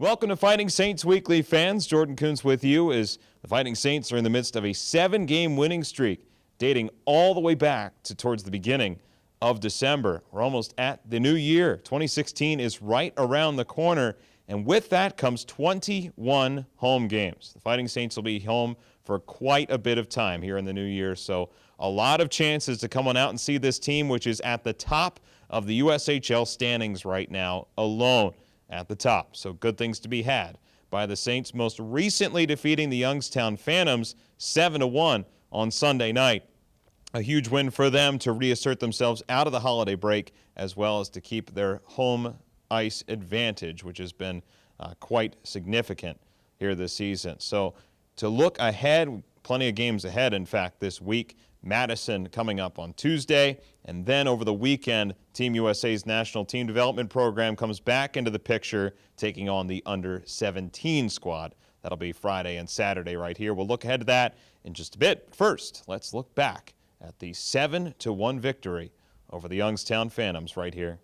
Welcome to Fighting Saints Weekly, fans. Jordan Kuntz with you as the Fighting Saints are in the midst of a 7-game winning streak dating all the way back to towards the beginning of December. We're almost at the new year. 2016 is right around the corner, and with that comes 21 home games. The Fighting Saints will be home for quite a bit of time here in the new year, so a lot of chances to come on out and see this team, which is at the top of the USHL standings right now alone. At the top, so good things to be had by the Saints, most recently defeating the Youngstown Phantoms 7-1 on Sunday night. A huge win for them to reassert themselves out of the holiday break, as well as to keep their home ice advantage, which has been quite significant here this season. So to look ahead, plenty of games ahead, in fact, this week. Madison coming up on Tuesday, and then over the weekend, Team USA's National Team Development Program comes back into the picture, taking on the Under-17 squad. That'll be Friday and Saturday right here. We'll look ahead to that in just a bit. First, let's look back at the 7-1 victory over the Youngstown Phantoms right here.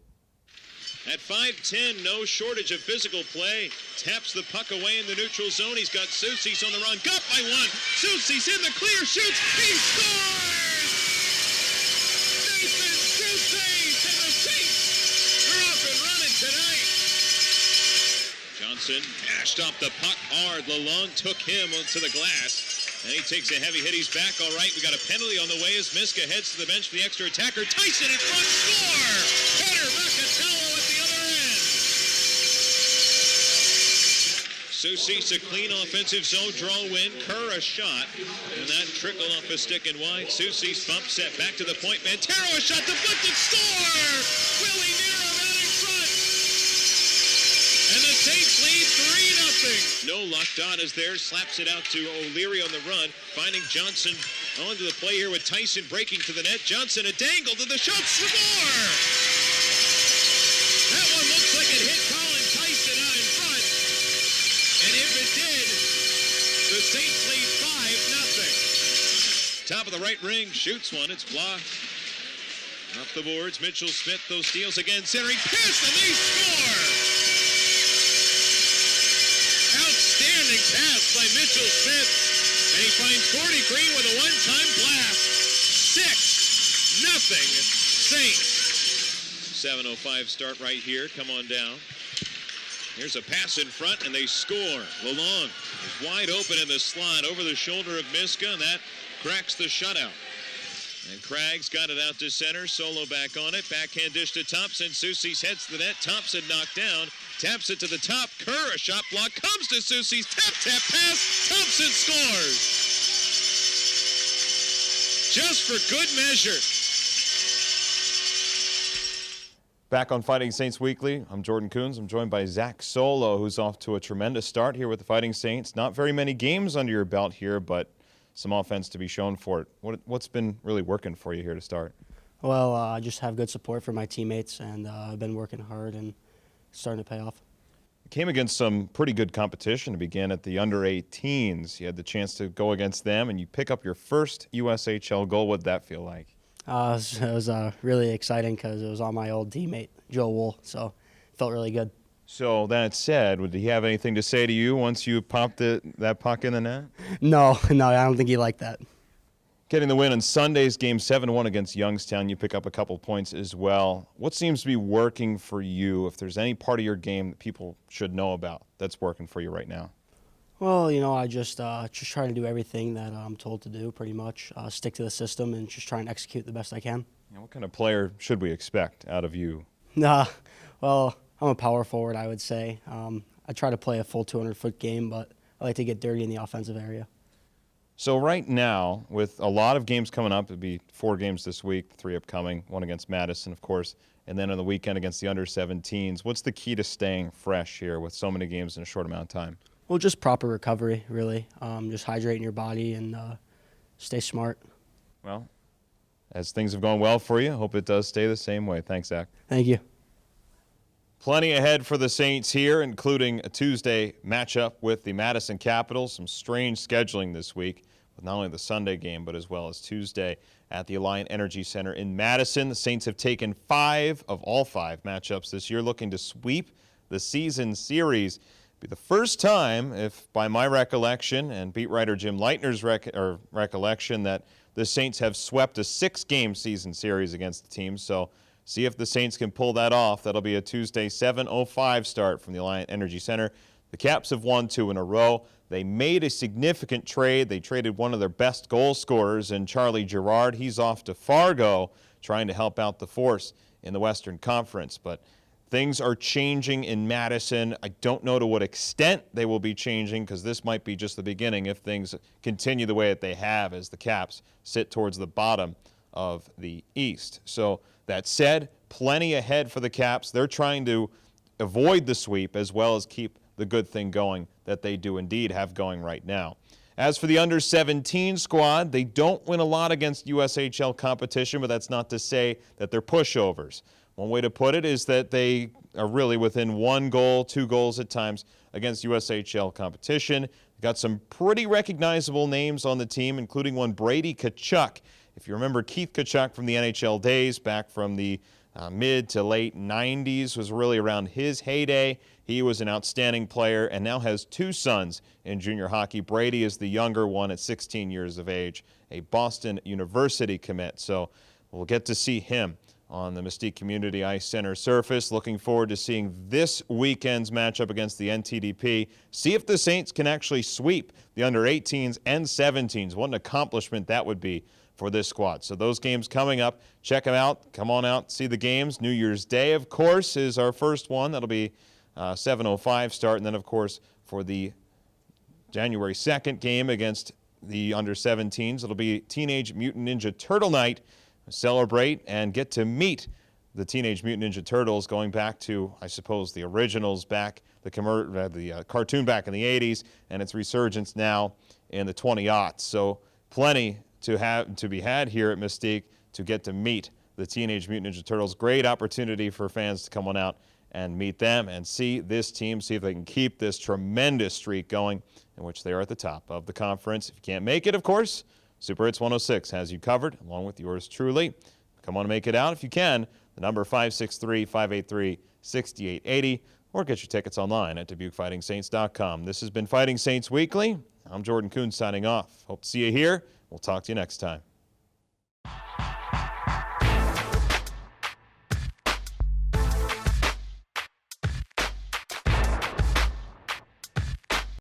At 5'10", no shortage of physical play. Taps the puck away in the neutral zone. He's got Soucy's on the run. Got by one. Soucy's in the clear. Shoots. He scores! Nathan Soucy, and the Saints are off and running tonight. Johnson dashed off the puck hard. Lalonde took him onto the glass. And he takes a heavy hit. He's back all right. We got a penalty on the way as Miska heads to the bench for the extra attacker. Tyson in front. Score! Header Macatello at the other end. Soucy's a clean offensive zone draw win. Kerr a shot. And that trickled off a stick and wide. Soucy's bump set back to the point. Mantero a shot. Deflected. Score! Willie Nero out in front. And the Saints lead 3-0. No luck. Dodd is there. Slaps it out to O'Leary on the run. Finding Johnson onto the play here with Tyson breaking to the net. Johnson a dangle to the shot. Score! That one looks like it hit Colin Tyson out in front. And if it did, the Saints lead 5-0. Top of the right ring. Shoots one. It's blocked. Off the boards. Mitchell Smith, those steals again. Centering pass, and they score! Outstanding pass by Mitchell Smith. And he finds Gordy Green with a one-time blast. 6-0 Saints. 7:05 start right here. Come on down. Here's a pass in front, and they score. Lalonde is wide open in the slot over the shoulder of Miska, and that cracks the shutout. And Craig's got it out to center. Solow back on it. Backhand dish to Thompson. Soucy's heads to the net. Thompson knocked down. Taps it to the top. Kerr, a shot block. Comes to Soucy's. Tap pass. Thompson scores. Just for good measure. Back on Fighting Saints Weekly, I'm Jordan Kuntz. I'm joined by Zack Solow, who's off to a tremendous start here with the Fighting Saints. Not very many games under your belt here, but some offense to be shown for it. What's been really working for you here to start? Well, I just have good support from my teammates, and I've been working hard and it's starting to pay off. You came against some pretty good competition to begin at the under-18s. You had the chance to go against them, and you pick up your first USHL goal. What did that feel like? It was really exciting because it was on my old teammate, Joe Wool, so it felt really good. So that said, would he have anything to say to you once you popped that puck in the net? No, I don't think he liked that. Getting the win in Sunday's game 7-1 against Youngstown, you pick up a couple points as well. What seems to be working for you, if there's any part of your game that people should know about that's working for you right now? Well, I just try to do everything that I'm told to do, pretty much. Stick to the system and just try and execute the best I can. What kind of player should we expect out of you? Well, I'm a power forward, I would say. I try to play a full 200-foot game, but I like to get dirty in the offensive area. So right now, with a lot of games coming up, it'll be 4 games this week, 3 upcoming, 1 against Madison, of course, and then on the weekend against the under-17s. What's the key to staying fresh here with so many games in a short amount of time? Well, just proper recovery, really. Just hydrating your body and stay smart. Well, as things have gone well for you, hope it does stay the same way. Thanks, Zach. Thank you. Plenty ahead for the Saints here, including a Tuesday matchup with the Madison Capitals. Some strange scheduling this week with not only the Sunday game, but as well as Tuesday at the Alliant Energy Center in Madison. The Saints have taken 5 of all 5 matchups this year, looking to sweep the season series. Be the first time, if by my recollection and beat writer Jim Leitner's recollection, that the Saints have swept a 6-game season series against the team. So see if the Saints can pull that off. That'll be a Tuesday 7:05 start from the Alliant Energy Center. The Caps have won 2 in a row. They made a significant trade. They traded one of their best goal scorers in Charlie Gerard. He's off to Fargo trying to help out the Force in the Western Conference. But things are changing in Madison. I don't know to what extent they will be changing, because this might be just the beginning if things continue the way that they have as the Caps sit towards the bottom of the East. So that said, plenty ahead for the Caps. They're trying to avoid the sweep as well as keep the good thing going that they do indeed have going right now. As for the under-17 squad, they don't win a lot against USHL competition, but that's not to say that they're pushovers. One way to put it is that they are really within 1 goal, 2 goals at times against USHL competition. They've got some pretty recognizable names on the team, including one Brady Tkachuk. If you remember Keith Tkachuk from the NHL days, back from the mid to late 90s, was really around his heyday. He was an outstanding player and now has 2 sons in junior hockey. Brady is the younger one at 16 years of age, a Boston University commit. So we'll get to see him on the Mystique Community Ice Center surface. Looking forward to seeing this weekend's matchup against the NTDP. See if the Saints can actually sweep the under-18s and 17s. What an accomplishment that would be for this squad. So those games coming up. Check them out. Come on out, see the games. New Year's Day, of course, is our first one. That'll be 7:05 start. And then, of course, for the January 2nd game against the under-17s, it'll be Teenage Mutant Ninja Turtle Night. Celebrate and get to meet the Teenage Mutant Ninja Turtles, going back to, I suppose, the originals back, the cartoon back in the 80s, and its resurgence now in the 20-aughts. So plenty to be had here at Mystique to get to meet the Teenage Mutant Ninja Turtles. Great opportunity for fans to come on out and meet them and see this team, see if they can keep this tremendous streak going in which they are at the top of the conference. If you can't make it, of course, Super Hits 106 has you covered, along with yours truly. Come on and make it out if you can. The number 563-583-6880, or get your tickets online at DubuqueFightingSaints.com. This has been Fighting Saints Weekly. I'm Jordan Kuhn signing off. Hope to see you here. We'll talk to you next time.